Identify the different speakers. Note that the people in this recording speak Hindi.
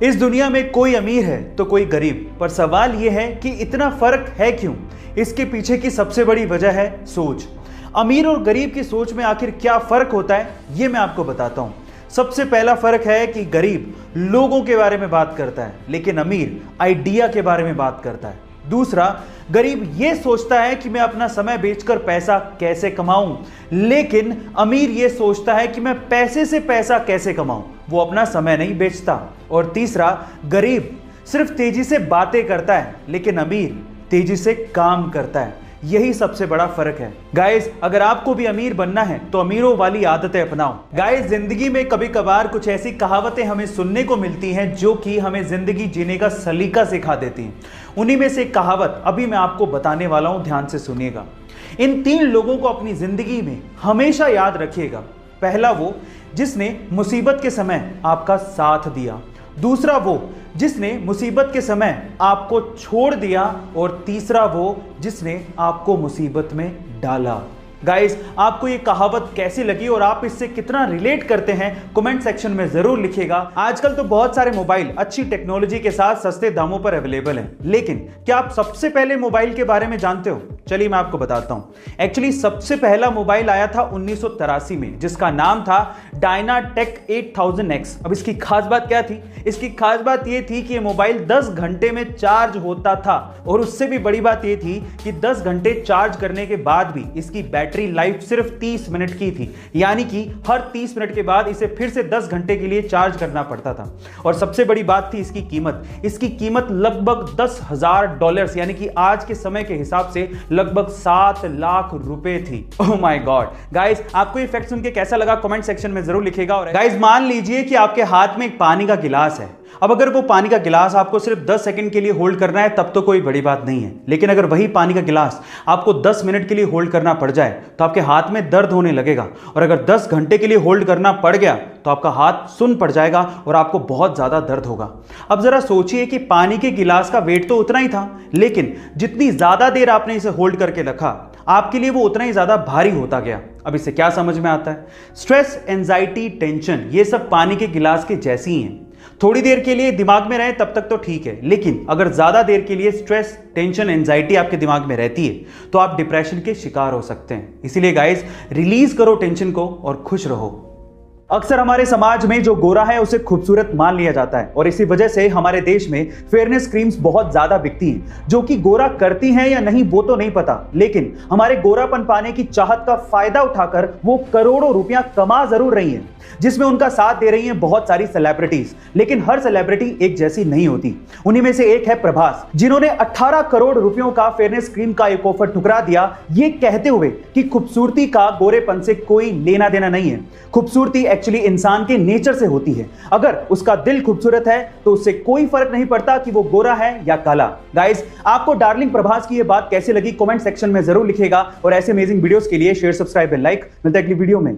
Speaker 1: इस दुनिया में कोई अमीर है तो कोई गरीब, पर सवाल यह है कि इतना फर्क है क्यों? इसके पीछे की सबसे बड़ी वजह है सोच। अमीर और गरीब की सोच में आखिर क्या फर्क होता है, ये मैं आपको बताता हूं। सबसे पहला फर्क है कि गरीब लोगों के बारे में बात करता है, लेकिन अमीर आइडिया के बारे में बात करता है। दूसरा, गरीब यह सोचता है कि मैं अपना समय बेचकर पैसा कैसे कमाऊं, लेकिन अमीर यह सोचता है कि मैं पैसे से पैसा कैसे कमाऊं, वो अपना समय नहीं बेचता। और तीसरा, गरीब सिर्फ तेजी से बातें करता है, लेकिन अमीर तेजी से काम करता है। यही सबसे बड़ा फर्क है। गाइस, अगर आपको भी अमीर बनना है तो अमीरों वाली आदतें अपनाओ। गाइस, जिंदगी में कभी कभार कुछ ऐसी कहावतें हमें सुनने को मिलती हैं जो कि हमें जिंदगी जीने का सलीका सिखा देती हैं। उन्हीं में से एक कहावत अभी मैं आपको बताने वाला हूं, ध्यान से सुनिएगा। इन 3 लोगों को अपनी जिंदगी में हमेशा याद रखिएगा। पहला, वो जिसने मुसीबत के समय आपका साथ दिया। दूसरा, वो जिसने मुसीबत के समय आपको छोड़ दिया। और तीसरा, वो जिसने आपको मुसीबत में डाला। गाइस, आपको ये कहावत कैसी लगी और आप इससे कितना रिलेट करते हैं, कमेंट सेक्शन में जरूर लिखिएगा। आजकल तो बहुत सारे मोबाइल अच्छी टेक्नोलॉजी के साथ सस्ते दामों पर अवेलेबल हैं, लेकिन क्या आप सबसे पहले मोबाइल के बारे में जानते हो? चलिए मैं आपको बताता हूं। एक्चुअली सबसे पहला मोबाइल आया था 1983 में, जिसका नाम था डायनाटेक 8000X। अब इसकी खास बात क्या थी? इसकी खास बात यह थी कि ये मोबाइल 10 घंटे में चार्ज होता था, और उससे भी बड़ी बात यह थी कि 10 घंटे चार्ज करने के बाद भी इसकी बैटरी लाइफ सिर्फ 30 मिनट की थी, यानी कि हर 30 मिनट के बाद इसे फिर से 10 घंटे के लिए चार्ज करना पड़ता था। और सबसे बड़ी बात थी इसकी कीमत। इसकी कीमत लगभग $10,000 यानी कि आज के समय के हिसाब से लगभग 7 लाख रुपए थी। Oh my God. गाइस, आपको ये फैक्ट सुन के कैसा लगा कमेंट सेक्शन में जरूर लिखिएगा। और गाइस, मान लीजिए कि आपके हाथ में एक पानी का गिलास है। अब अगर वो पानी का गिलास आपको सिर्फ 10 सेकंड के लिए होल्ड करना है तब तो कोई बड़ी बात नहीं है, लेकिन अगर वही पानी का गिलास आपको 10 मिनट के लिए होल्ड करना पड़ जाए तो आपके हाथ में दर्द होने लगेगा। और अगर 10 घंटे के लिए होल्ड करना पड़ गया तो आपका हाथ सुन्न पड़ जाएगा और आपको बहुत ज्यादा दर्द होगा। अब जरा सोचिए कि पानी के गिलास का वेट तो उतना ही था, लेकिन जितनी ज्यादा देर आपने इसे होल्ड करके रखा, आपके लिए वो उतना ही ज्यादा भारी होता गया। अब इससे क्या समझ में आता है? स्ट्रेस, एंजाइटी, टेंशन, ये सब पानी के गिलास के जैसी ही हैं। थोड़ी देर के लिए दिमाग में रहे तब तक तो ठीक है, लेकिन अगर ज्यादा देर के लिए स्ट्रेस, टेंशन, एंजाइटी आपके दिमाग में रहती है तो आप डिप्रेशन के शिकार हो सकते हैं। इसीलिए गाइस, रिलीज करो टेंशन को और खुश रहो। अक्सर हमारे समाज में जो गोरा है उसे खूबसूरत मान लिया जाता है, और इसी वजह से हमारे देश में फेयरनेस क्रीम्स बहुत ज्यादा बिकती हैं, जो कि गोरा करती हैं या नहीं वो तो नहीं पता, लेकिन हमारे गोरापन पाने की चाहत का फायदा उठाकर वो करोड़ों रुपया कमा जरूर रही हैं, जिसमें उनका साथ दे रही हैं बहुत सारी सेलिब्रिटीज। लेकिन हर सेलिब्रिटी एक जैसी नहीं होती। उन्हीं में से एक है प्रभास, जिन्होंने 18 करोड़ रुपयों का फेयरनेस क्रीम का एक ऑफर ठुकरा दिया, ये कहते हुए कि खूबसूरती का गोरेपन से कोई लेना देना नहीं है। खूबसूरती एक्चुअली इंसान के नेचर से होती है। अगर उसका दिल खूबसूरत है तो उससे कोई फर्क नहीं पड़ता कि वो गोरा है या काला। गाइस, आपको डार्लिंग प्रभास की ये बात कैसी लगी कमेंट सेक्शन में जरूर लिखिएगा। और ऐसे अमेजिंग वीडियोस के लिए शेयर, सब्सक्राइब एंड लाइक। मिलते हैं अगली वीडियो में।